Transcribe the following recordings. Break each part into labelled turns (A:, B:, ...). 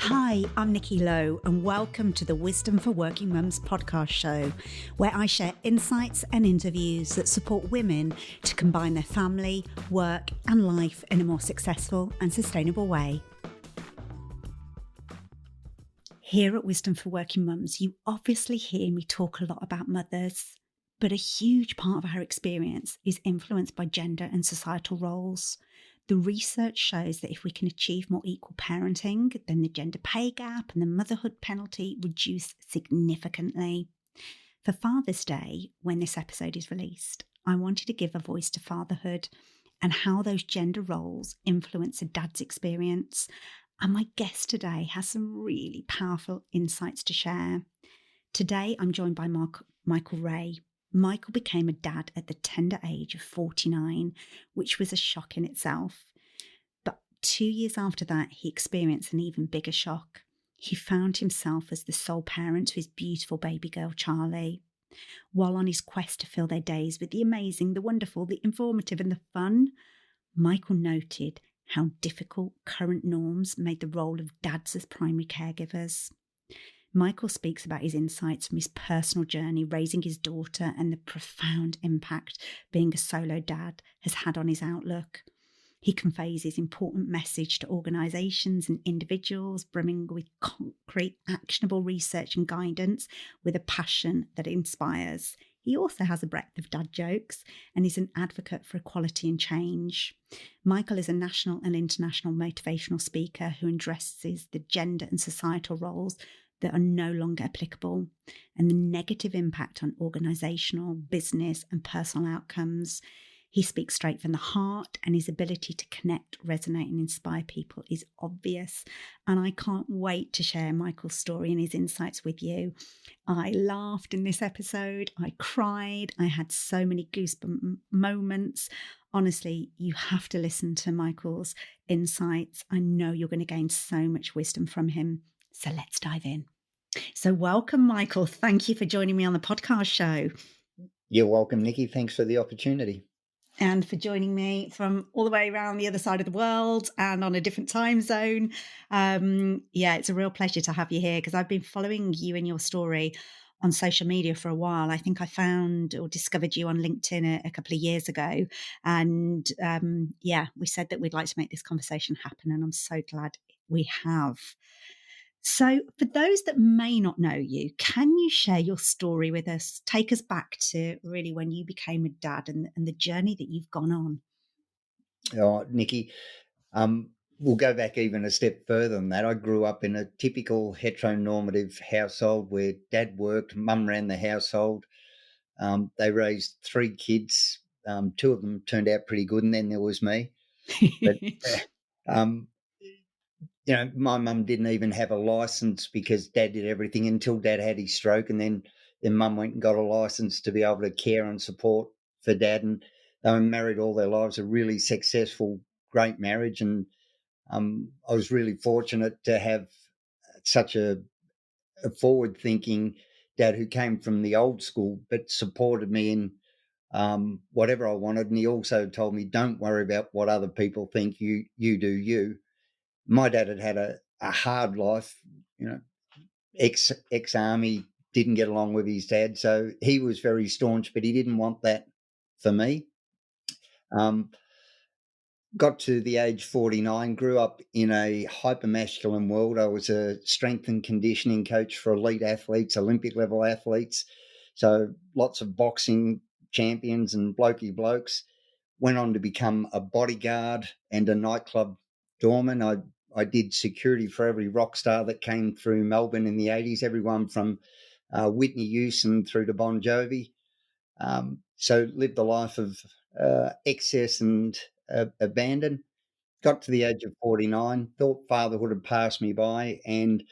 A: Hi, I'm Nikki Lowe, and welcome to the Wisdom for Working Mums podcast show, where I share insights and interviews that support women to combine their family, work, and life in a more successful and sustainable way. Here at Wisdom for Working Mums, you obviously hear me talk a lot about mothers, but a huge part of our experience is influenced by gender and societal roles. The research shows that if we can achieve more equal parenting, then the gender pay gap and the motherhood penalty reduce significantly. For Father's Day, when this episode is released, I wanted to give a voice to fatherhood and how those gender roles influence a dad's experience. And my guest today has some really powerful insights to share. Today, I'm joined by Michael Ray. Michael became a dad at the tender age of 49, which was a shock in itself. But 2 years after that, he experienced an even bigger shock. He found himself as the sole parent to his beautiful baby girl, Charlie. While on his quest to fill their days with the amazing, the wonderful, the informative and the fun, Michael noted how difficult current norms made the role of dads as primary caregivers. Michael speaks about his insights from his personal journey raising his daughter and the profound impact being a solo dad has had on his outlook. He conveys his important message to organisations and individuals, brimming with concrete, actionable research and guidance with a passion that inspires. He also has a breadth of dad jokes and is an advocate for equality and change. Michael is a national and international motivational speaker who addresses the gender and societal roles that are no longer applicable and the negative impact on organisational, business and personal outcomes. He speaks straight from the heart, and his ability to connect, resonate and inspire people is obvious. And I can't wait to share Michael's story and his insights with you. I laughed in this episode. I cried. I had so many goosebump moments. Honestly, you have to listen to Michael's insights. I know you're going to gain so much wisdom from him. So let's dive in. So welcome, Michael. Thank you for joining me on the podcast show.
B: You're welcome, Nikki. Thanks for the opportunity.
A: And for joining me from all the way around the other side of the world and on a different time zone. It's a real pleasure to have you here because I've been following you and your story on social media for a while. I think I found or discovered you on LinkedIn a couple of years ago. And we said that we'd like to make this conversation happen. And I'm so glad we have. So for those that may not know you, can you share your story with us? Take us back to really when you became a dad and the journey that you've gone on.
B: Oh, Nikki, we'll go back even a step further than that. I grew up in a typical heteronormative household where dad worked, mum ran the household. They raised 3 kids. 2 of them turned out pretty good, and then there was me. But my mum didn't even have a license because dad did everything until dad had his stroke, and then mum went and got a license to be able to care and support for dad. And they were married all their lives, a really successful, great marriage. And I was really fortunate to have such a forward-thinking dad who came from the old school but supported me in whatever I wanted. And he also told me, don't worry about what other people think, you do you. My dad had a hard life, ex-army, didn't get along with his dad. So he was very staunch, but he didn't want that for me. Got to the age 49, grew up in a hyper-masculine world. I was a strength and conditioning coach for elite athletes, Olympic level athletes. So lots of boxing champions and blokey blokes. Went on to become a bodyguard and a nightclub doorman. I did security for every rock star that came through Melbourne in the 80s, everyone from Whitney Houston through to Bon Jovi. So lived a life of excess and abandon. Got to the age of 49, thought fatherhood had passed me by, and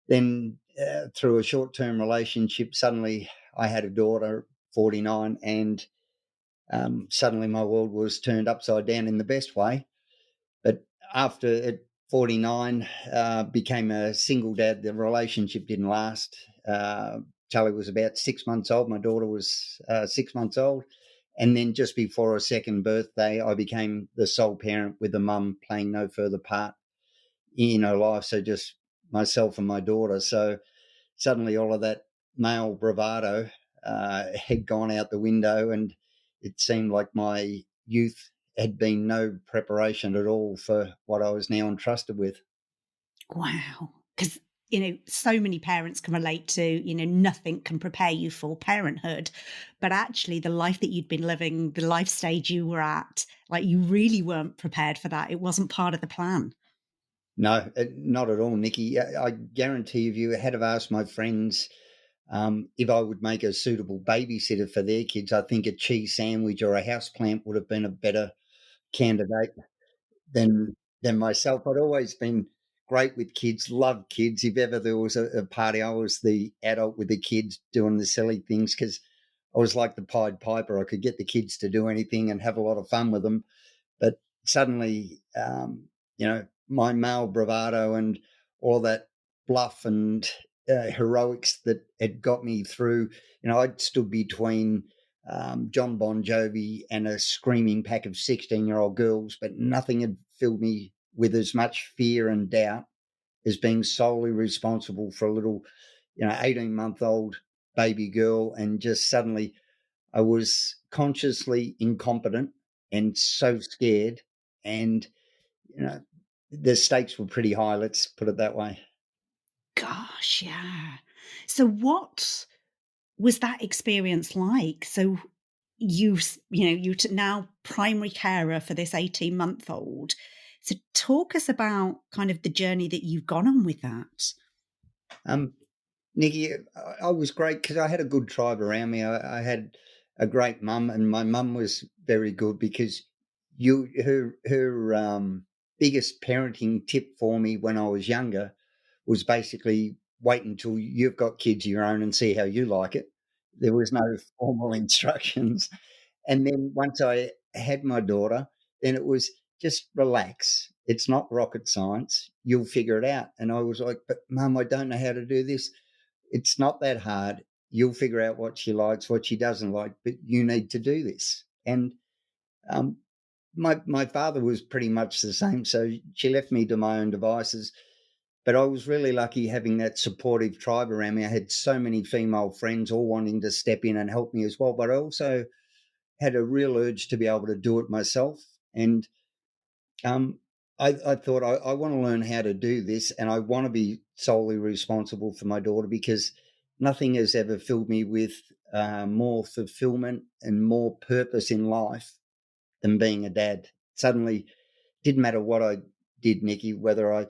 B: then through a short-term relationship, suddenly I had a daughter, 49, and suddenly my world was turned upside down in the best way. But after at 49, became a single dad. The relationship didn't last. Charlie was about 6 months old. My daughter was 6 months old. And then just before her second birthday, I became the sole parent with the mum playing no further part in her life. So just myself and my daughter. So suddenly all of that male bravado had gone out the window, and it seemed like my youth had been no preparation at all for what I was now entrusted with.
A: Wow. Because, so many parents can relate to, nothing can prepare you for parenthood. But actually, the life that you'd been living, the life stage you were at, like you really weren't prepared for that. It wasn't part of the plan.
B: No, not at all, Nikki. I guarantee if you had have asked my friends if I would make a suitable babysitter for their kids, I think a cheese sandwich or a houseplant would have been a better candidate than myself. I'd always been great with kids, loved kids. If ever there was a party, I was the adult with the kids doing the silly things because I was like the Pied Piper. I could get the kids to do anything and have a lot of fun with them. But suddenly, my male bravado and all that bluff and heroics that had got me through, I'd stood between John Bon Jovi and a screaming pack of 16-year-old girls, but nothing had filled me with as much fear and doubt as being solely responsible for a little, 18-month-old baby girl. And just suddenly I was consciously incompetent and so scared. And, you know, the stakes were pretty high, let's put it that way.
A: Gosh, yeah. So what was that experience like? So you're now primary carer for this 18-month-old. So talk us about kind of the journey that you've gone on with that.
B: Um, Nikki, I was great because I had a good tribe around me. I had a great mum, and my mum was very good because her biggest parenting tip for me when I was younger was basically wait until you've got kids of your own and see how you like it. There was no formal instructions. And then once I had my daughter, then it was just relax. It's not rocket science. You'll figure it out. And I was like, but mum, I don't know how to do this. It's not that hard. You'll figure out what she likes, what she doesn't like, but you need to do this. And um, my father was pretty much the same. So she left me to my own devices. But I was really lucky having that supportive tribe around me. I had so many female friends all wanting to step in and help me as well. But I also had a real urge to be able to do it myself. And um, I thought I want to learn how to do this, and I want to be solely responsible for my daughter because nothing has ever filled me with more fulfillment and more purpose in life than being a dad. Suddenly, didn't matter what I did, Nikki, whether I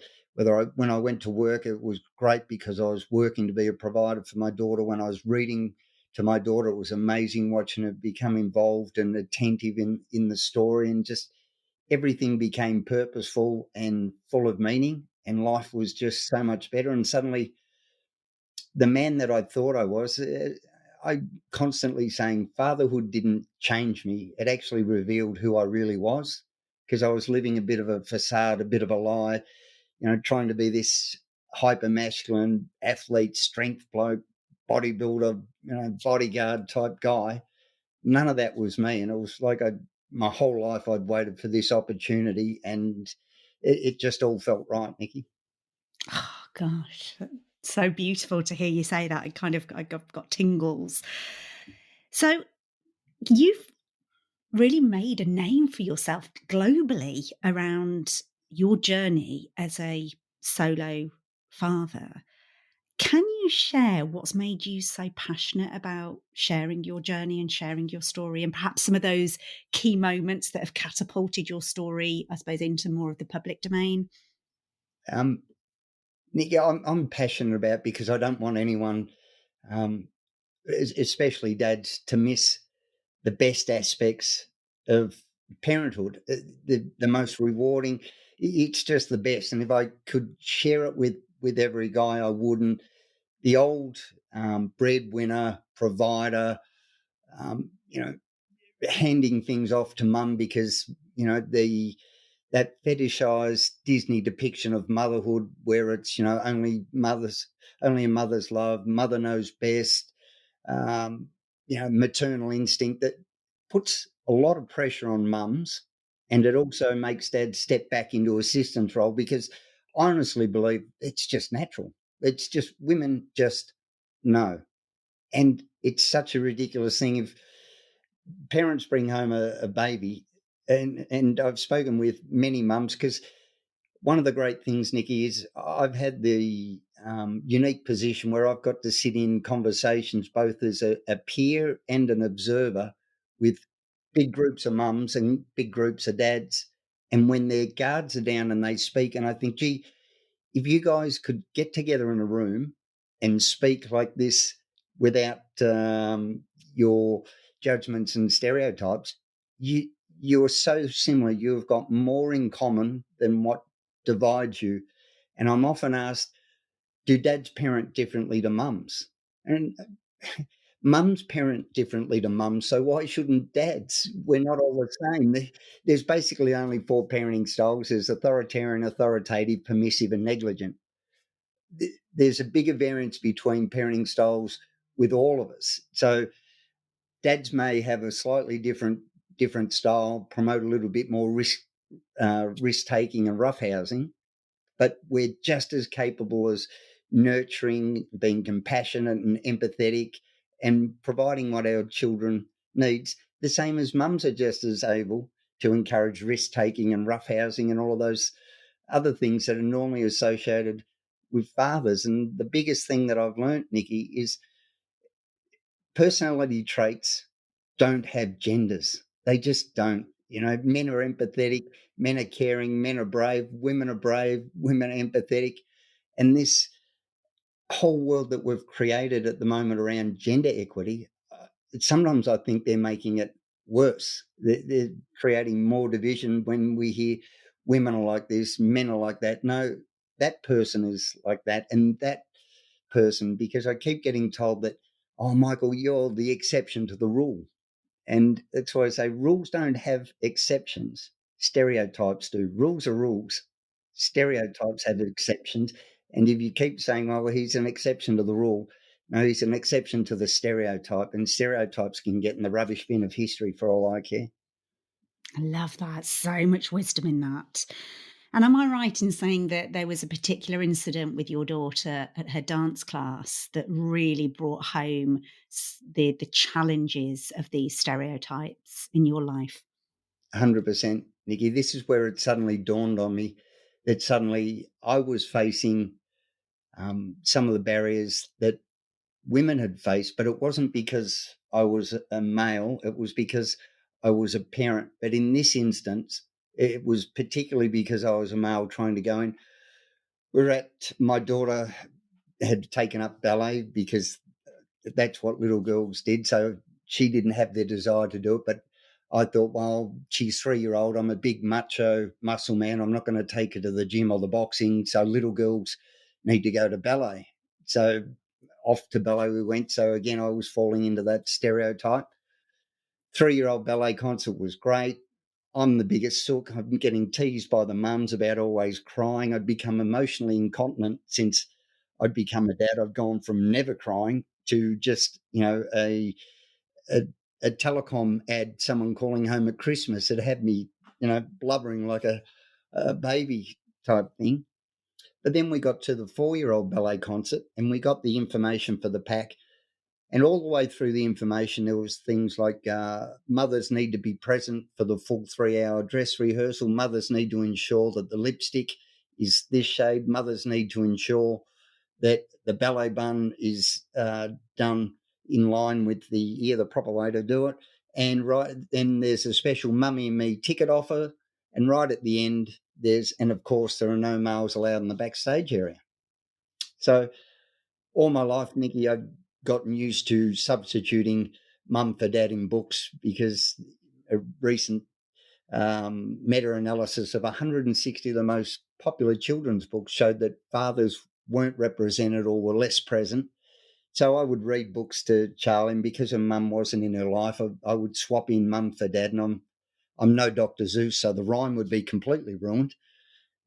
B: when I went to work, it was great because I was working to be a provider for my daughter. When I was reading to my daughter, it was amazing watching her become involved and attentive in the story, and just everything became purposeful and full of meaning, and life was just so much better. And suddenly, the man that I thought I was, I constantly saying fatherhood didn't change me. It actually revealed who I really was because I was living a bit of a facade, a bit of a lie, trying to be this hyper masculine athlete, strength bloke, bodybuilder, bodyguard type guy. None of that was me. And it was like my whole life I'd waited for this opportunity, and it just all felt right, Nikki.
A: Oh gosh, so beautiful to hear you say that. I got tingles. So you've really made a name for yourself globally around your journey as a solo father. Can you share what's made you so passionate about sharing your journey and sharing your story, and perhaps some of those key moments that have catapulted your story, I suppose, into more of the public domain?
B: Um, Nikki, I'm passionate about because I don't want anyone, um, especially dads, to miss the best aspects of parenthood. The most rewarding. It's just the best. And if I could share it with every guy, I would. And the old breadwinner, provider, um, you know, handing things off to mum because that fetishized Disney depiction of motherhood, where it's only a mother's love, mother knows best, um, maternal instinct that puts a lot of pressure on mums, and it also makes dad step back into assistance role because I honestly believe it's just natural. It's just women just know. And it's such a ridiculous thing if parents bring home a baby, and I've spoken with many mums, because one of the great things, Nikki, is I've had the unique position where I've got to sit in conversations both as a peer and an observer with big groups of mums and big groups of dads. And when their guards are down and they speak, and I think, gee, if you guys could get together in a room and speak like this without your judgments and stereotypes, you're so similar. You've got more in common than what divides you. And I'm often asked, do dads parent differently to mums? And mums parent differently to mums, so why shouldn't dads? We're not all the same. There's basically only four parenting styles. There's authoritarian, authoritative, permissive, and negligent. There's a bigger variance between parenting styles with all of us. So dads may have a slightly different style, promote a little bit more risk taking and roughhousing, but we're just as capable as nurturing, being compassionate and empathetic, and providing what our children needs. The same as mums are just as able to encourage risk taking and roughhousing and all of those other things that are normally associated with fathers. And the biggest thing that I've learned, Nikki, is personality traits don't have genders. They just don't. You know, men are empathetic, men are caring, men are brave, women are brave, women are empathetic. And this whole world that we've created at the moment around gender equity, sometimes I think they're making it worse. They're creating more division when we hear women are like this, men are like that. No, that person is like that, and that person, because I keep getting told that, oh, Michael, you're the exception to the rule. And that's why I say rules don't have exceptions. Stereotypes do. Rules are rules. Stereotypes have exceptions. And if you keep saying, well, he's an exception to the rule, no, he's an exception to the stereotype. And stereotypes can get in the rubbish bin of history for all I care.
A: I love that. So much wisdom in that. And am I right in saying that there was a particular incident with your daughter at her dance class that really brought home the challenges of these stereotypes in your life?
B: 100%, Nikki. This is where it suddenly dawned on me that suddenly I was facing some of the barriers that women had faced, but it wasn't because I was a male, it was because I was a parent. But in this instance, it was particularly because I was a male trying to go in. My daughter had taken up ballet because that's what little girls did. So she didn't have the desire to do it. But I thought, well, she's 3-year-old. I'm a big macho muscle man. I'm not going to take her to the gym or the boxing. So little girls need to go to ballet. So off to ballet we went. So again, I was falling into that stereotype. 3-year-old ballet concert was great. I'm the biggest sook. I'm getting teased by the mums about always crying. I'd become emotionally incontinent since I'd become a dad. I've gone from never crying to just, a, a telecom ad, someone calling home at Christmas. It had me, blubbering like a baby type thing. But then we got to the 4-year-old ballet concert and we got the information for the pack. And all the way through the information, there was things like mothers need to be present for the full 3-hour dress rehearsal. Mothers need to ensure that the lipstick is this shade. Mothers need to ensure that the ballet bun is done in line with the proper way to do it. And right then there's a special Mummy and Me ticket offer. And right at the end, and of course, there are no males allowed in the backstage area. So all my life, Nikki, I've gotten used to substituting mum for dad in books because a recent meta-analysis of 160 of the most popular children's books showed that fathers weren't represented or were less present. So I would read books to Charlie, and because her mum wasn't in her life, I would swap in mum for dad. And I'm no Dr. Zeus, so the rhyme would be completely ruined.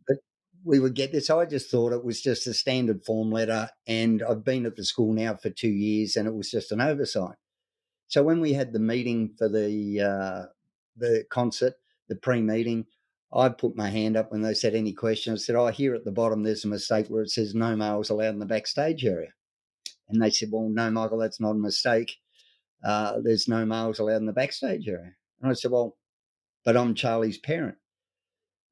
B: But we would get this. I just thought it was just a standard form letter, and I've been at the school now for 2 years, and it was just an oversight. So when we had the meeting for the concert, the pre-meeting, I put my hand up when they said any questions. I said, oh, here at the bottom there's a mistake where it says no males allowed in the backstage area. And they said, well, no, Michael, that's not a mistake. There's no males allowed in the backstage area. And I said, well, but I'm Charlie's parent.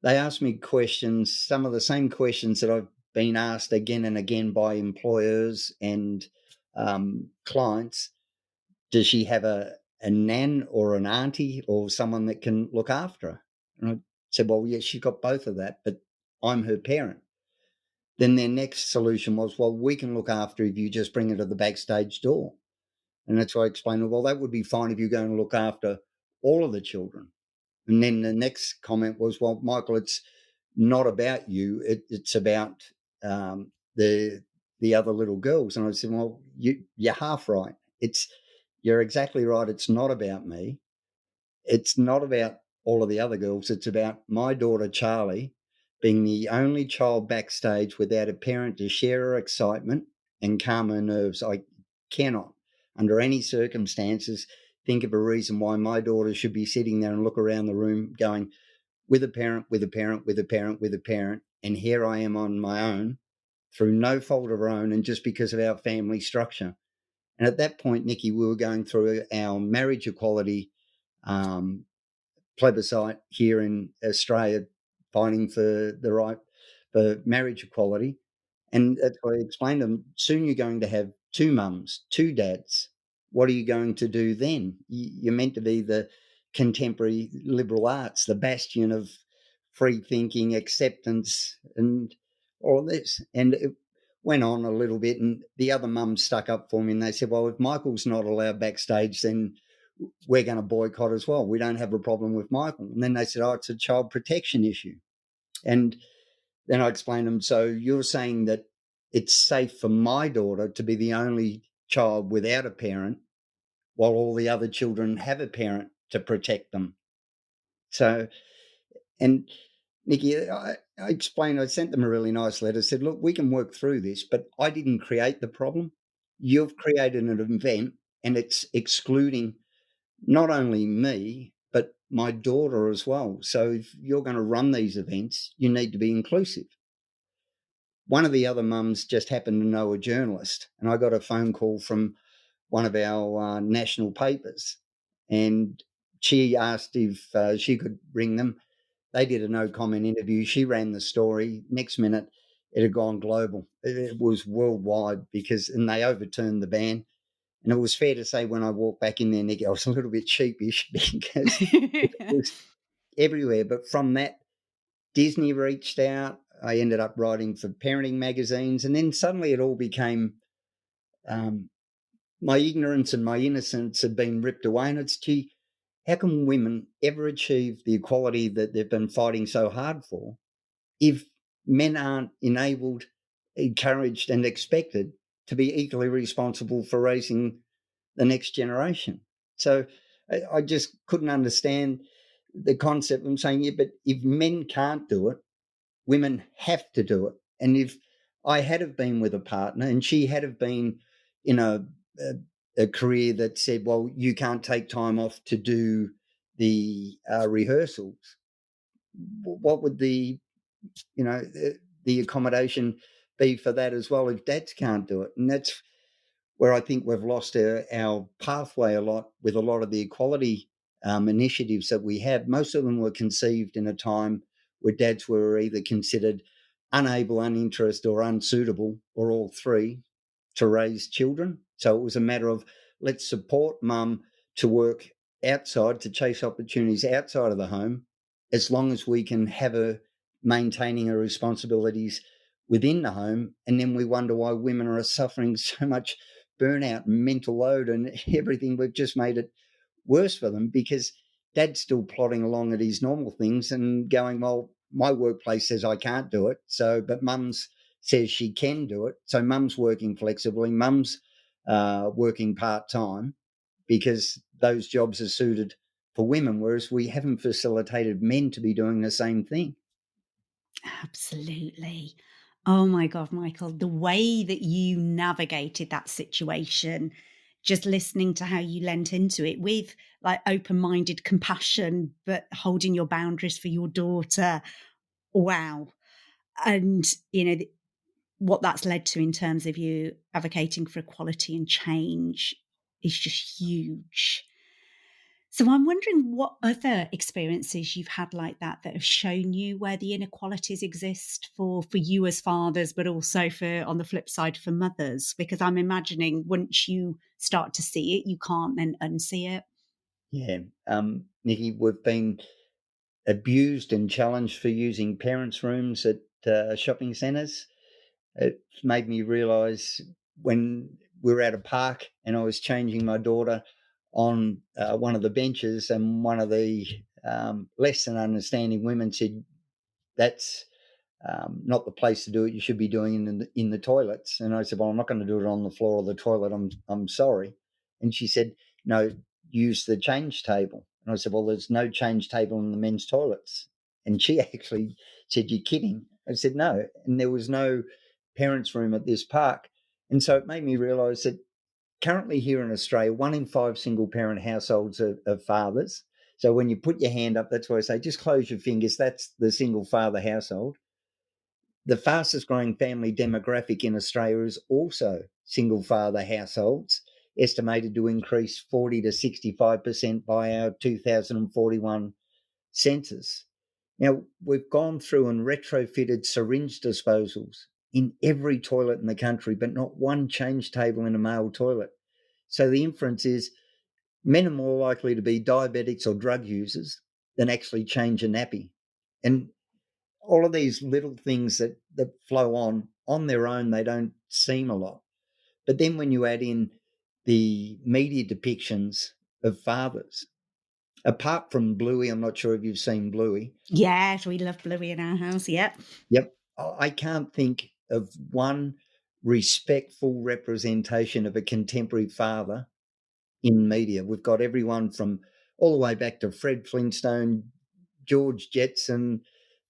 B: They asked me questions, some of the same questions that I've been asked again and again by employers and clients. Does she have a nan or an auntie or someone that can look after her? And I said, well, yeah, she's got both of that, but I'm her parent. Then their next solution was, well, we can look after her if you just bring her to the backstage door. And that's why I explained, well, that would be fine if you're going to look after all of the children. And then the next comment was, well, Michael, it's not about you. It's about the other little girls. And I said, well, you're half right. You're exactly right. It's not about me. It's not about all of the other girls. It's about my daughter, Charlie, being the only child backstage without a parent to share her excitement and calm her nerves. I cannot, under any circumstances, think of a reason why my daughter should be sitting there and look around the room going, with a parent, with a parent, with a parent, with a parent. And here I am on my own through no fault of her own and just because of our family structure. And at that point, Nikki, we were going through our marriage equality um, plebiscite here in Australia, fighting for the right for marriage equality. And that's why I explained to them, soon you're going to have two mums, two dads. What are you going to do then? You're meant to be the contemporary liberal arts, the bastion of free thinking, acceptance, and all this. And it went on a little bit, and the other mums stuck up for me, and they said, well, if Michael's not allowed backstage, then we're going to boycott as well. We don't have a problem with Michael. And then they said, oh, it's a child protection issue. And then I explained to them, so you're saying that it's safe for my daughter to be the only child without a parent while all the other children have a parent to protect them. So, and Nikki, I explained, I sent them a really nice letter, said, look, we can work through this, but I didn't create the problem. You've created an event and it's excluding not only me, but my daughter as well. So if you're going to run these events, you need to be inclusive. One of the other mums just happened to know a journalist, and I got a phone call from one of our national papers, and she asked if she could ring them. They did a no comment interview. She ran the story. Next minute, it had gone global. It was worldwide and they overturned the ban. And it was fair to say when I walked back in there, Nick, I was a little bit sheepish because it was everywhere. But from that, Disney reached out. I ended up writing for parenting magazines. And then suddenly it all became my ignorance and my innocence had been ripped away. And it's, gee, how can women ever achieve the equality that they've been fighting so hard for if men aren't enabled, encouraged, and expected to be equally responsible for raising the next generation? So I just couldn't understand the concept. I'm saying, yeah, but if men can't do it, women have to do it. And if I had have been with a partner and she had have been in a career that said, well, you can't take time off to do the rehearsals, what would the accommodation be for that as well if dads can't do it? And that's where I think we've lost our pathway a lot with a lot of the equality initiatives that we have. Most of them were conceived in a time where dads were either considered unable, uninterested, or unsuitable, or all three, to raise children. So it was a matter of let's support mum to work outside, to chase opportunities outside of the home, as long as we can have her maintaining her responsibilities within the home. And then we wonder why women are suffering so much burnout and mental load and everything. We've just made it worse for them because dad's still plodding along at his normal things and going, well, my workplace says I can't do it. So, but mum's says she can do it. So mum's working flexibly, mum's working part-time because those jobs are suited for women, whereas we haven't facilitated men to be doing the same thing.
A: Absolutely. Oh my God, Michael, the way that you navigated that situation just listening to how you lent into it with like open-minded compassion, but holding your boundaries for your daughter. Wow. And, what that's led to in terms of you advocating for equality and change is just huge. So I'm wondering what other experiences you've had like that have shown you where the inequalities exist for you as fathers, but also for on the flip side for mothers. Because I'm imagining once you start to see it, you can't then unsee it.
B: Yeah. Nikki, we've been abused and challenged for using parents' rooms at shopping centres. It's made me realise when we were at a park and I was changing my daughter on one of the benches, and one of the less than understanding women said, "That's not the place to do it. You should be doing it in the toilets." And I said, "Well, I'm not going to do it on the floor of the toilet. I'm sorry." And she said, "No, use the change table." And I said, "Well, there's no change table in the men's toilets." And she actually said, "You're kidding." I said, "No." And there was no parents' room at this park. And so it made me realise that currently here in Australia, 1 in 5 single parent households are fathers. So when you put your hand up, that's why I say just close your fingers. That's the single father household. The fastest growing family demographic in Australia is also single father households, estimated to increase 40 to 65% by our 2041 census. Now, we've gone through and retrofitted syringe disposals in every toilet in the country, but not one change table in a male toilet. So the inference is men are more likely to be diabetics or drug users than actually change a nappy. And all of these little things that flow on their own, they don't seem a lot. But then when you add in the media depictions of fathers, apart from Bluey, I'm not sure if you've seen Bluey.
A: Yes, we love Bluey in our house. Yep.
B: Yep. I can't think of one respectful representation of a contemporary father in media. We've got everyone from all the way back to Fred Flintstone, George Jetson,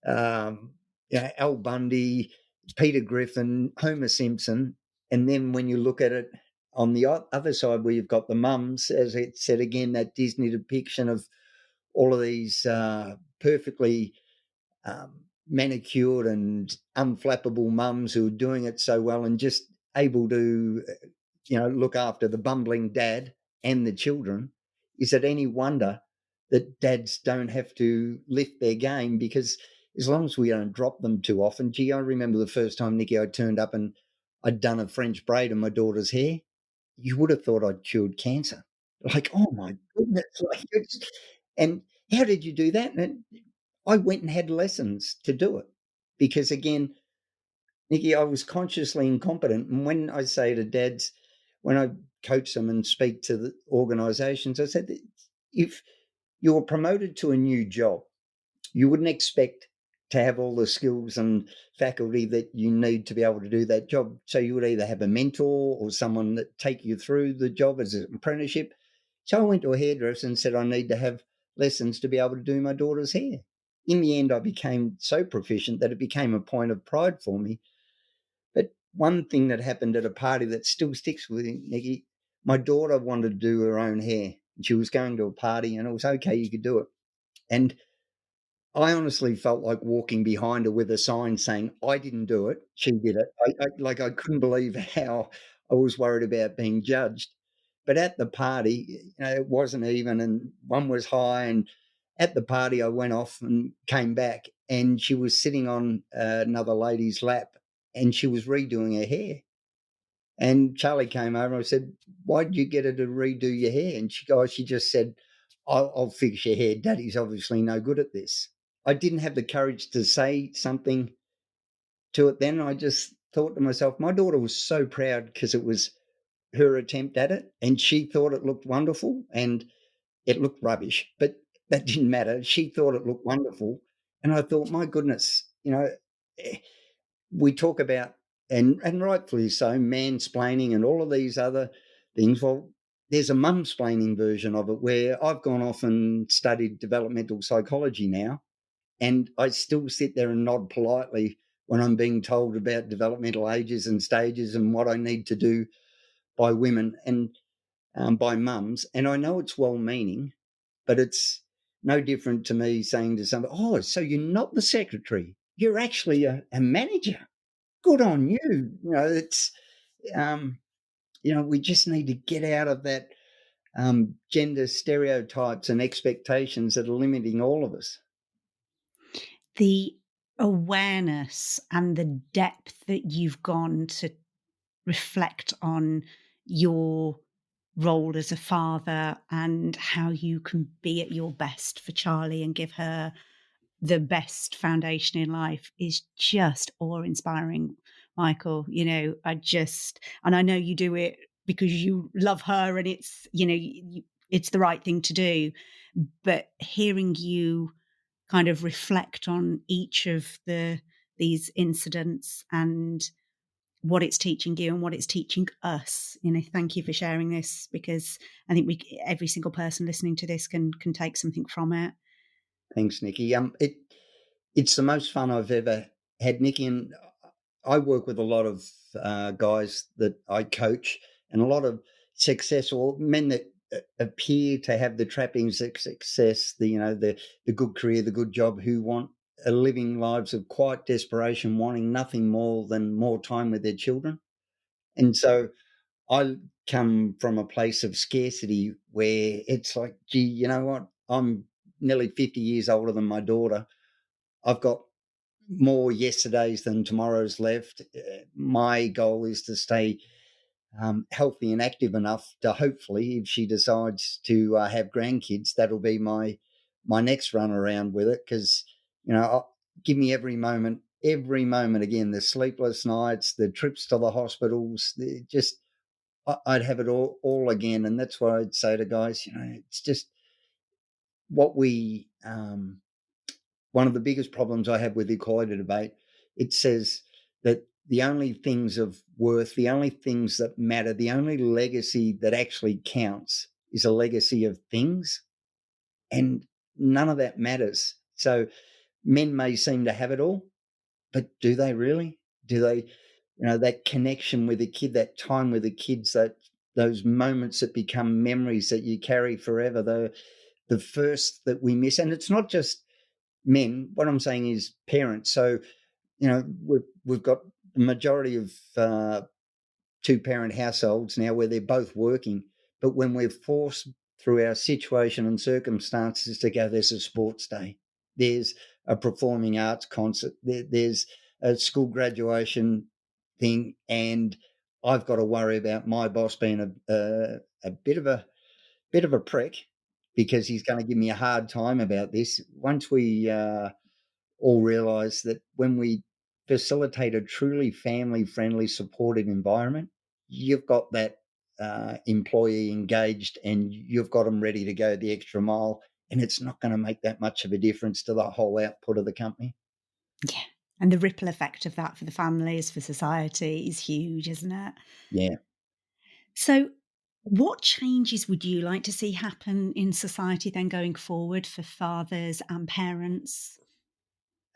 B: Al Bundy, Peter Griffin, Homer Simpson. And then when you look at it on the other side, where you've got the mums, as it said again, that Disney depiction of all of these perfectly manicured and unflappable mums who are doing it so well and just able to, look after the bumbling dad and the children. Is it any wonder that dads don't have to lift their game? Because as long as we don't drop them too often, I remember the first time, Nikki, I turned up and I'd done a French braid in my daughter's hair. You would have thought I'd cured cancer. Like, oh my goodness. And how did you do that? And I went and had lessons to do it because, again, Nikki, I was consciously incompetent. And when I say to dads, when I coach them and speak to the organisations, I said, if you were promoted to a new job, you wouldn't expect to have all the skills and faculty that you need to be able to do that job. So you would either have a mentor or someone that take you through the job as an apprenticeship. So I went to a hairdresser and said I need to have lessons to be able to do my daughter's hair. In the end, I became so proficient that it became a point of pride for me. But one thing that happened at a party that still sticks with me, Nikki, my daughter wanted to do her own hair. She was going to a party and it was okay, you could do it. And I honestly felt like walking behind her with a sign saying, I didn't do it, she did it. I couldn't believe how I was worried about being judged. But at the party, it wasn't even, and one was high. And at the party, I went off and came back, and she was sitting on another lady's lap, and she was redoing her hair. And Charlie came over and I said, why did you get her to redo your hair? And she just said, I'll fix your hair. Daddy's obviously no good at this. I didn't have the courage to say something to it then. I just thought to myself, my daughter was so proud because it was her attempt at it and she thought it looked wonderful and it looked rubbish, but that didn't matter. She thought it looked wonderful. And I thought, my goodness, eh, we talk about, and rightfully so, mansplaining and all of these other things. Well, there's a mumsplaining version of it where I've gone off and studied developmental psychology now, and I still sit there and nod politely when I'm being told about developmental ages and stages and what I need to do by women. And by mums. And I know it's well-meaning, but it's no different to me saying to somebody, "Oh, so you're not the secretary. You're actually a manager. Good on you." It's, we just need to get out of that gender stereotypes and expectations that are limiting all of us.
A: The awareness and the depth that you've gone to reflect on your role as a father and how you can be at your best for Charlie and give her the best foundation in life is just awe-inspiring, Michael. And I know you do it because you love her and it's, it's the right thing to do. But hearing you kind of reflect on each of these incidents and what it's teaching you and what it's teaching us. Thank you for sharing this, because I think every single person listening to this can take something from it.
B: Thanks, Nikki. It's the most fun I've ever had, Nikki, and I work with a lot of guys that I coach, and a lot of successful men that appear to have the trappings of success, the good career, the good job, who want living lives of quiet desperation, wanting nothing more than more time with their children. And so I come from a place of scarcity where it's like, gee, you know what? I'm nearly 50 years older than my daughter. I've got more yesterdays than tomorrow's left. My goal is to stay healthy and active enough to, hopefully, if she decides to have grandkids, that'll be my next run around with it. Because give me every moment. Again, the sleepless nights, the trips to the hospitals, just I'd have it all again. And that's what I'd say to guys. It's just what we. One of the biggest problems I have with the equality debate, it says that the only things of worth, the only things that matter, the only legacy that actually counts is a legacy of things, and none of that matters. So men may seem to have it all, but do they really? Do they, that connection with a kid, that time with the kids, those moments that become memories that you carry forever, the first that we miss. And it's not just men. What I'm saying is parents. So, we've got the majority of two-parent households now where they're both working. But when we're forced through our situation and circumstances to go, there's a sports day, there's a performing arts concert, there's a school graduation thing, and I've got to worry about my boss being a bit of a prick because he's going to give me a hard time about this. Once we all realise that when we facilitate a truly family-friendly, supportive environment, you've got that employee engaged and you've got them ready to go the extra mile, and it's not going to make that much of a difference to the whole output of the company.
A: Yeah. And the ripple effect of that for the families, for society is huge, isn't it?
B: Yeah.
A: So, what changes would you like to see happen in society then going forward for fathers and parents?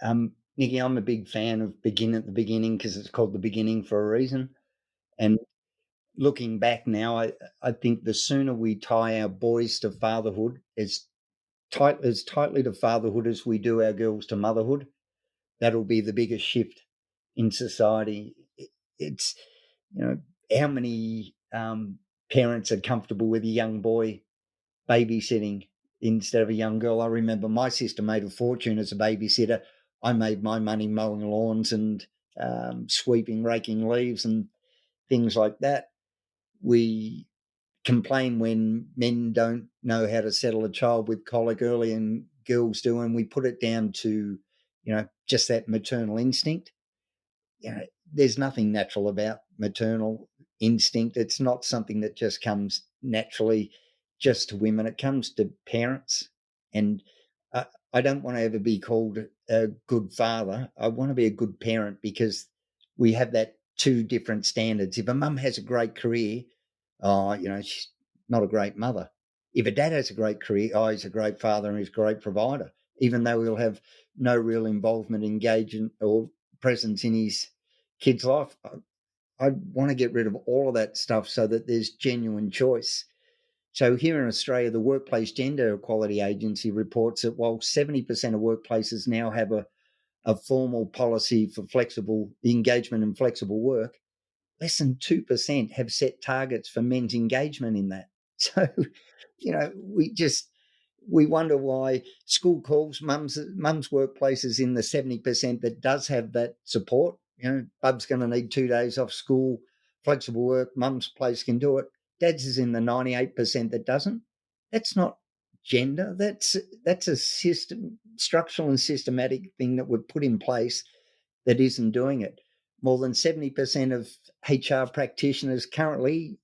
B: Nikki, I'm a big fan of begin at the beginning because it's called the beginning for a reason. And looking back now, I think the sooner we tie our boys to fatherhood as tightly to fatherhood as we do our girls to motherhood, that'll be the biggest shift in society. It's, how many parents are comfortable with a young boy babysitting instead of a young girl? I remember my sister made a fortune as a babysitter. I made my money mowing lawns and sweeping, raking leaves and things like that. We complain when men don't know how to settle a child with colic early and girls do, and we put it down to, just that maternal instinct. There's nothing natural about maternal instinct. It's not something that just comes naturally just to women. It comes to parents. And I don't want to ever be called a good father. I want to be a good parent because we have that two different standards. If a mum has a great career, she's not a great mother. If a dad has a great career, he's a great father and he's a great provider, even though he'll have no real involvement, engagement, or presence in his kid's life. I want to get rid of all of that stuff so that there's genuine choice. So here in Australia, the Workplace Gender Equality Agency reports that while 70% of workplaces now have a formal policy for flexible engagement and flexible work, less than 2% have set targets for men's engagement in that. So, we wonder why school calls, mums workplaces in the 70% that does have that support. Bub's going to need 2 days off school, flexible work, mum's place can do it. Dad's is in the 98% that doesn't. That's not gender. That's a structural and systematic thing that we've put in place that isn't doing it. More than 70% of HR practitioners currently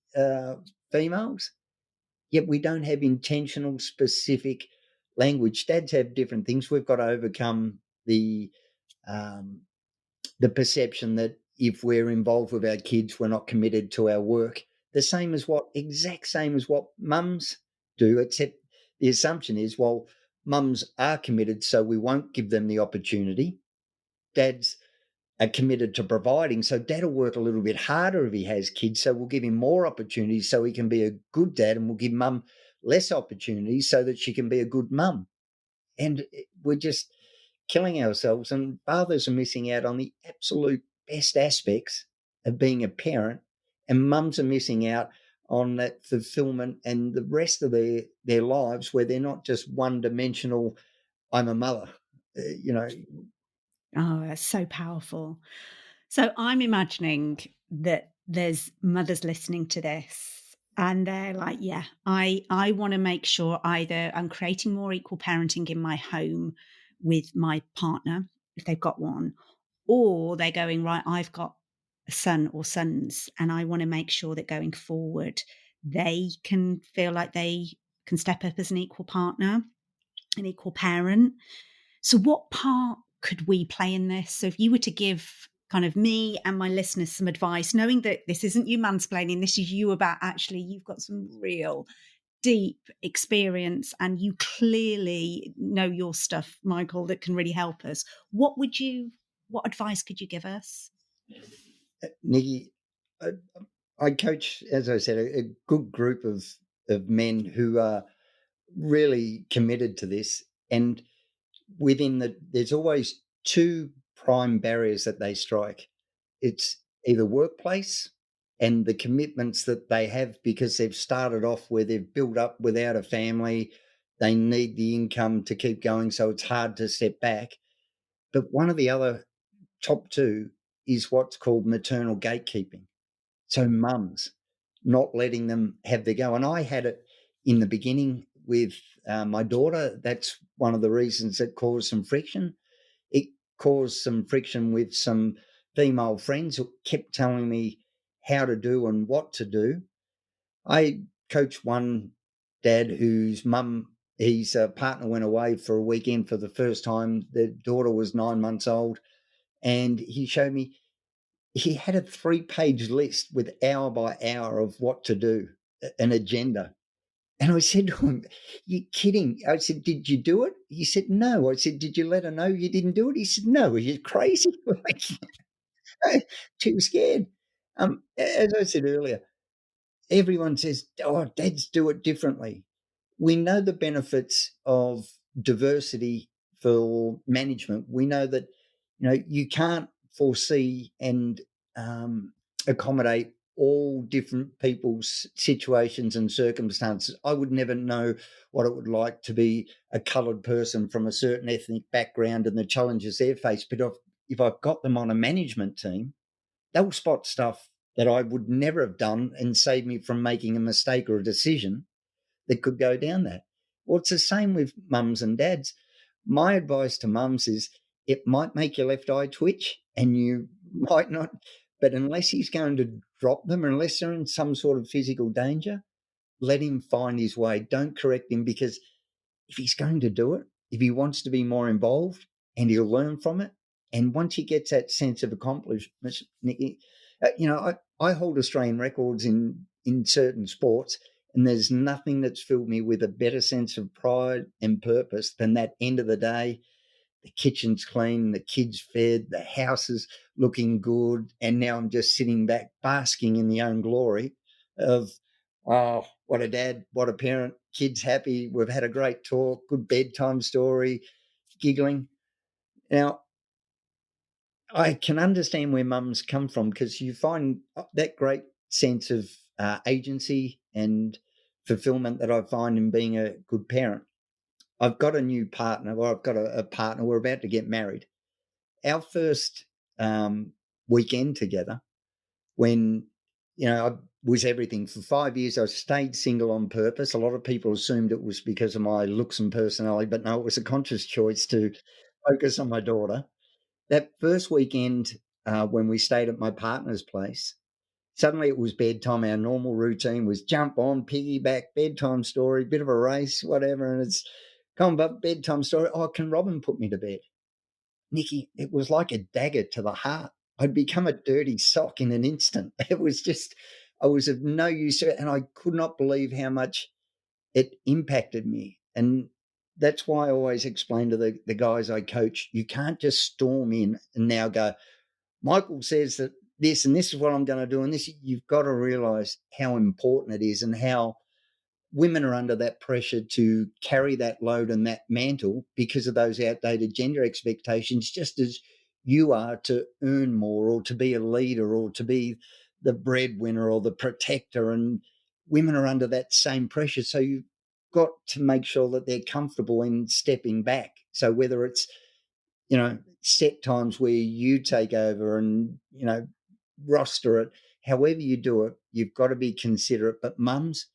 B: females, yet we don't have intentional, specific language. Dads have different things. We've got to overcome the perception that if we're involved with our kids, we're not committed to our work. Exact same as what mums do, except the assumption is, well, mums are committed, so we won't give them the opportunity. Dads are committed to providing, so dad will work a little bit harder if he has kids, so we'll give him more opportunities so he can be a good dad, and we'll give mum less opportunities so that she can be a good mum. And we're just killing ourselves, and fathers are missing out on the absolute best aspects of being a parent, and mums are missing out on that fulfillment and the rest of their lives where they're not just one-dimensional, I'm a mother,
A: Oh, that's so powerful. So I'm imagining that there's mothers listening to this and they're like, yeah, I want to make sure either I'm creating more equal parenting in my home with my partner, if they've got one, or they're going, right, I've got a son or sons, and I want to make sure that going forward, they can feel like they can step up as an equal partner, an equal parent. So, what part could we play in this? So, if you were to give kind of me and my listeners some advice, knowing that this isn't you mansplaining, this is you about actually, you've got some real deep experience and you clearly know your stuff, Michael, that can really help us. What advice could you give us?
B: Nikki, I coach, as I said, a good group of men who are really committed to this. And there's always two prime barriers that they strike. It's either workplace and the commitments that they have because they've started off where they've built up without a family. They need the income to keep going, so it's hard to step back. But one of the other top two is what's called maternal gatekeeping. So mums not letting them have their go. And I had it in the beginning with my daughter. That's one of the reasons that caused some friction. It caused some friction with some female friends who kept telling me how to do and what to do. I coached one dad whose his partner went away for a weekend for the first time. The daughter was 9 months old, and he showed me he had a 3-page list with hour by hour of what to do, an agenda. And I said to him, "You kidding?" I said, "Did you do it?" He said, "No." I said, "Did you let her know you didn't do it?" He said, "No." Are you crazy? Like, too scared. As I said earlier, everyone says, "Oh, dads do it differently." We know the benefits of diversity for management. We know that you can't foresee and accommodate all different people's situations and circumstances. I would never know what it would like to be a coloured person from a certain ethnic background and the challenges they face. But if I've got them on a management team, they'll spot stuff that I would never have done and save me from making a mistake or a decision that could go down that. Well, it's the same with mums and dads. My advice to mums is it might make your left eye twitch and you might not, but unless he's going to drop them, unless they're in some sort of physical danger, let him find his way. Don't correct him, because if he's going to do it, if he wants to be more involved, and he'll learn from it, and once he gets that sense of accomplishment, I hold Australian records in certain sports, and there's nothing that's filled me with a better sense of pride and purpose than that end of the day. The kitchen's clean, the kids fed, the house is looking good, and now I'm just sitting back basking in the own glory of, oh, what a dad, what a parent, kids happy, we've had a great talk, good bedtime story, giggling. Now, I can understand where mums come from, because you find that great sense of agency and fulfillment that I find in being a good parent. I've got a new partner, or I've got a partner, we're about to get married. Our first weekend together, when, I was everything. For 5 years, I stayed single on purpose. A lot of people assumed it was because of my looks and personality, but no, it was a conscious choice to focus on my daughter. That first weekend, when we stayed at my partner's place, suddenly it was bedtime. Our normal routine was jump on, piggyback, bedtime story, bit of a race, whatever. And it's come up, bedtime story. Oh, can Robin put me to bed? Nikki, it was like a dagger to the heart. I'd become a dirty sock in an instant. It was just, I was of no use, and I could not believe how much it impacted me. And that's why I always explain to the guys I coach, you can't just storm in and now go, Michael says that this and this is what I'm going to do. And this, you've got to realize how important it is, and how women are under that pressure to carry that load and that mantle because of those outdated gender expectations, just as you are to earn more, or to be a leader, or to be the breadwinner or the protector. And women are under that same pressure. So you've got to make sure that they're comfortable in stepping back. So whether it's, set times where you take over and, roster it, however you do it, you've got to be considerate. But mums,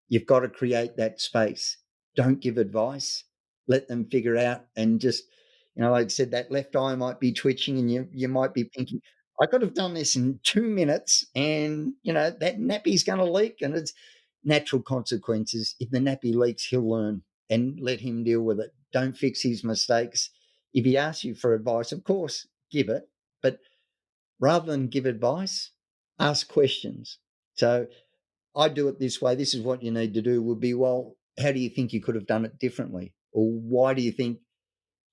B: you've got to create that space. Don't give advice. Let them figure out, and just, like I said, that left eye might be twitching, and you might be thinking, I could have done this in 2 minutes, and, that nappy's going to leak, and it's natural consequences. If the nappy leaks, he'll learn, and let him deal with it. Don't fix his mistakes. If he asks you for advice, of course, give it, but rather than give advice, ask questions. So I do it this way. This is what you need to do, would be, well, how do you think you could have done it differently? Or why do you think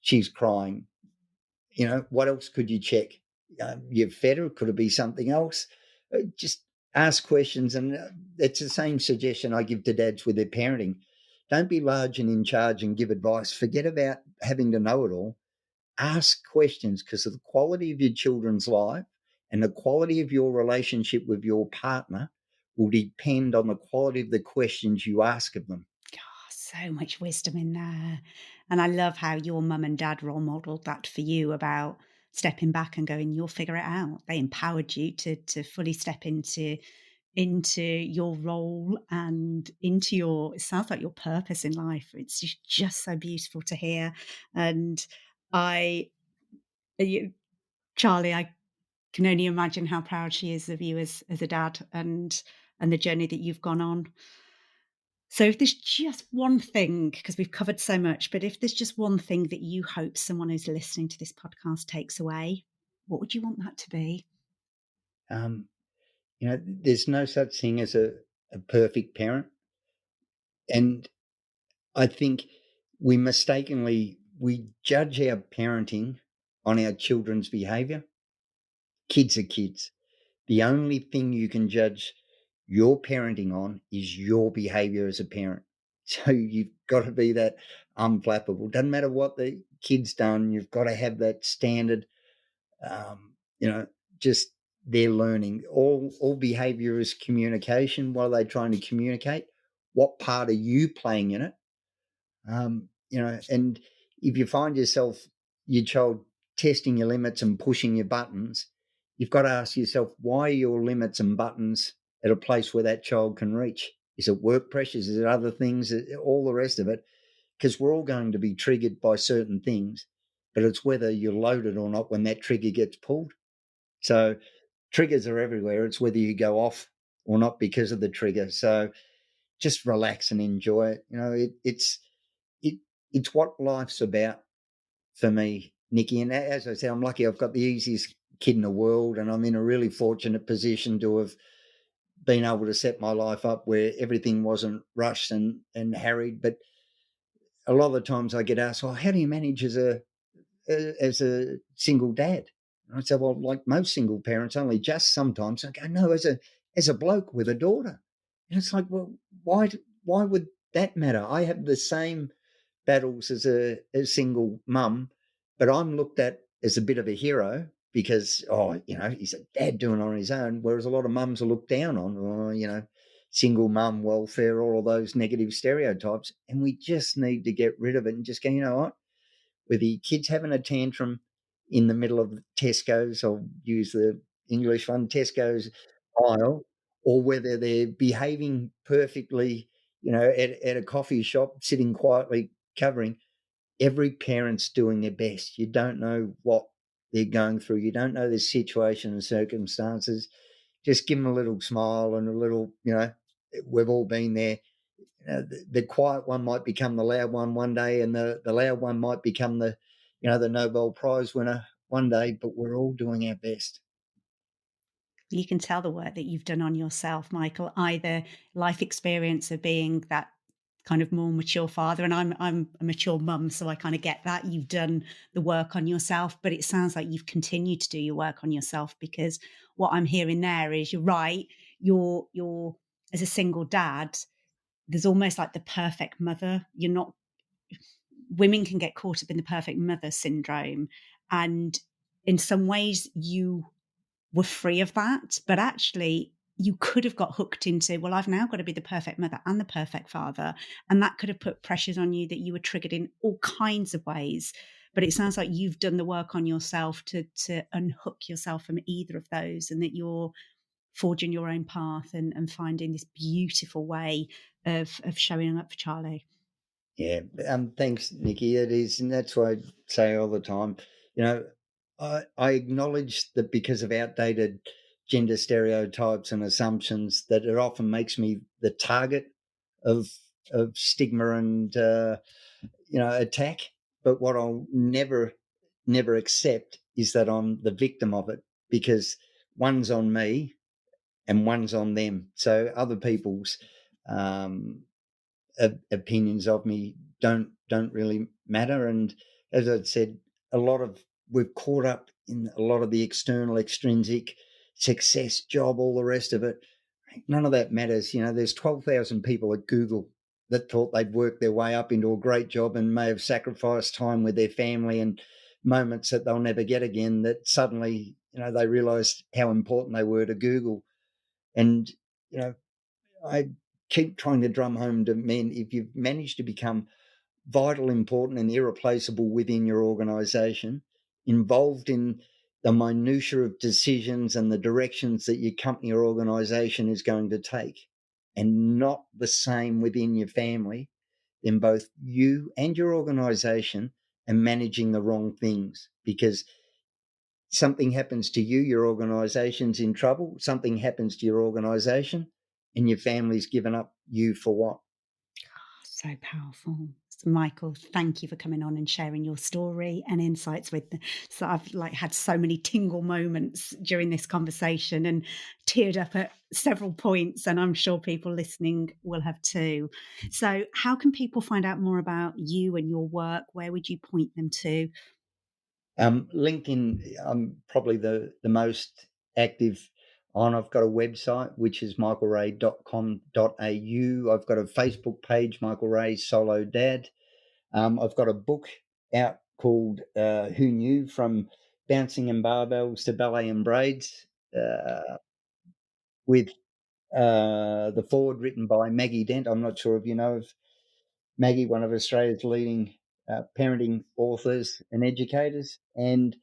B: she's crying? What else could you check? You've fed her. Could it be something else? Just ask questions. And it's the same suggestion I give to dads with their parenting. Don't be large and in charge and give advice. Forget about having to know it all. Ask questions, because of the quality of your children's life and the quality of your relationship with your partner will depend on the quality of the questions you ask of them.
A: Oh, so much wisdom in there. And I love how your mum and dad role modeled that for you about stepping back and going, you'll figure it out. They empowered you to fully step into your role and into your, it sounds like, your purpose in life. It's just so beautiful to hear. And I you, Charlie, I can only imagine how proud she is of you as a dad, and the journey that you've gone on. So if there's just one thing, because we've covered so much, but if there's just one thing that you hope someone who's listening to this podcast takes away, what would you want that to be?
B: There's no such thing as a perfect parent. And I think we judge our parenting on our children's behavior. Kids are kids. The only thing you can judge your parenting on is your behavior as a parent. So you've got to be that unflappable. Doesn't matter what the kid's done, you've got to have that standard, um, you know, just their learning. All behavior is communication. What are they trying to communicate? What part are you playing in it? And if you find your child testing your limits and pushing your buttons, you've got to ask yourself, why are your limits and buttons at a place where that child can reach? Is it work pressures? Is it other things? All the rest of it? Because we're all going to be triggered by certain things, but it's whether you're loaded or not when that trigger gets pulled. So triggers are everywhere. It's whether you go off or not because of the trigger. So just relax and enjoy it. It it's what life's about for me, Nikki. And as I say, I'm lucky. I've got the easiest kid in the world, and I'm in a really fortunate position to have been able to set my life up where everything wasn't rushed and harried. But a lot of the times I get asked, "Well, how do you manage as a single dad?" And I say, "Well, like most single parents, only just sometimes." I go, "No, as a bloke with a daughter." And it's like, well, why would that matter? I have the same battles as a single mum, but I'm looked at as a bit of a hero because, he's a dad doing it on his own, whereas a lot of mums are looked down on, or, single mum welfare, all of those negative stereotypes. And we just need to get rid of it and just go, you know what? Whether your kid's having a tantrum in the middle of Tesco's, I'll use the English one, Tesco's aisle, or whether they're behaving perfectly, at a coffee shop, sitting quietly covering, every parent's doing their best. You don't know what they're going through. You don't know their situation and circumstances. Just give them a little smile and a little, we've all been there. The quiet one might become the loud one day, and the loud one might become the Nobel Prize winner one day, but we're all doing our best.
A: You can tell the work that you've done on yourself, Michael, either life experience of being that kind of more mature father, and I'm a mature mum, so I kind of get that. You've done the work on yourself, but it sounds like you've continued to do your work on yourself, because what I'm hearing there is you're right. You're as a single dad, there's almost like the perfect mother. You're not Women can get caught up in the perfect mother syndrome. And in some ways, you were free of that. But actually, you could have got hooked into, well, I've now got to be the perfect mother and the perfect father. And that could have put pressures on you that you were triggered in all kinds of ways. But it sounds like you've done the work on yourself to unhook yourself from either of those, and that you're forging your own path and finding this beautiful way of showing up for Charlie.
B: Yeah, thanks, Nikki. It is, and that's why I say all the time, I acknowledge that because of outdated gender stereotypes and assumptions, that it often makes me the target of stigma and attack. But what I'll never accept is that I'm the victim of it, because one's on me and one's on them. So other people's um, opinions of me don't really matter. And as I said, we've caught up in a lot of the external, extrinsic success, job, all the rest of it. None of that matters. There's 12,000 people at Google that thought they'd work their way up into a great job and may have sacrificed time with their family and moments that they'll never get again, that suddenly, they realized how important they were to Google. And, I keep trying to drum home to men, if you've managed to become vital, important, and irreplaceable within your organisation, involved in the minutiae of decisions and the directions that your company or organisation is going to take, and not the same within your family, then both you and your organisation are managing the wrong things, because something happens to you, your organisation's in trouble. Something happens to your organisation, and your family's given up you for what?
A: So powerful. So Michael, thank you for coming on and sharing your story and insights with me. So I've had so many tingle moments during this conversation and teared up at several points, and I'm sure people listening will have too. So how can people find out more about you and your work? Where would you point them to?
B: LinkedIn, I'm probably the most active on. I've got a website, which is michaelray.com.au. I've got a Facebook page, Michael Ray Solo Dad. I've got a book out called Who Knew? From Bouncing and Barbells to Ballet and Braids, with the forward written by Maggie Dent. I'm not sure if you know of Maggie, one of Australia's leading parenting authors and educators. And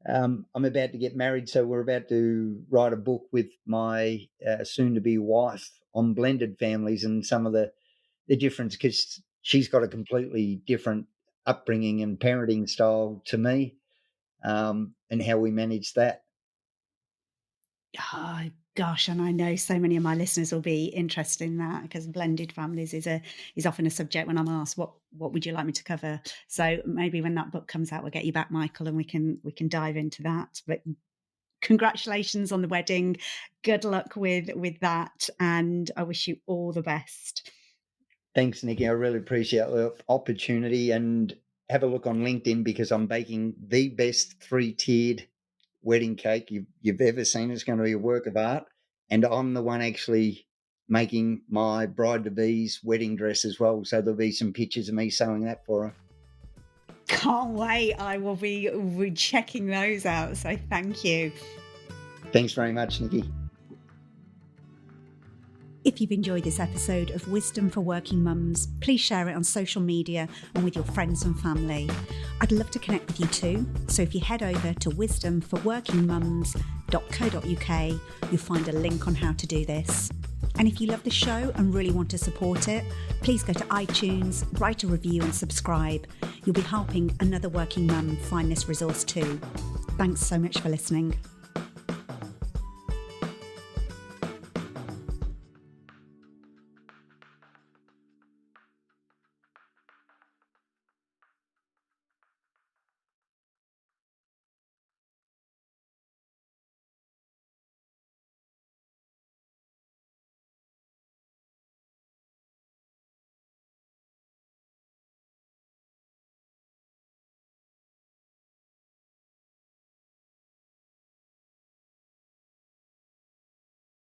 B: I'm about to get married, so we're about to write a book with my soon-to-be wife on blended families and some of the difference, because she's got a completely different upbringing and parenting style to me, and how we manage that.
A: Oh, gosh, and I know so many of my listeners will be interested in that, because blended families is often a subject when I'm asked what would you like me to cover. So maybe when that book comes out, we'll get you back, Michael, and we can dive into that. But congratulations on the wedding. Good luck with that, and I wish you all the best.
B: Thanks, Nikki. I really appreciate the opportunity, and have a look on LinkedIn, because I'm baking the best 3-tiered wedding cake you've ever seen. It's going to be a work of art, and I'm the one actually making my bride-to-be's wedding dress as well. So there'll be some pictures of me sewing that for her.
A: Can't wait. I will be checking those out. So thank you.
B: Thanks very much, Nikki.
A: If you've enjoyed this episode of Wisdom for Working Mums, please share it on social media and with your friends and family. I'd love to connect with you too, so if you head over to wisdomforworkingmums.co.uk, you'll find a link on how to do this. And if you love the show and really want to support it, please go to iTunes, write a review and subscribe. You'll be helping another working mum find this resource too. Thanks so much for listening.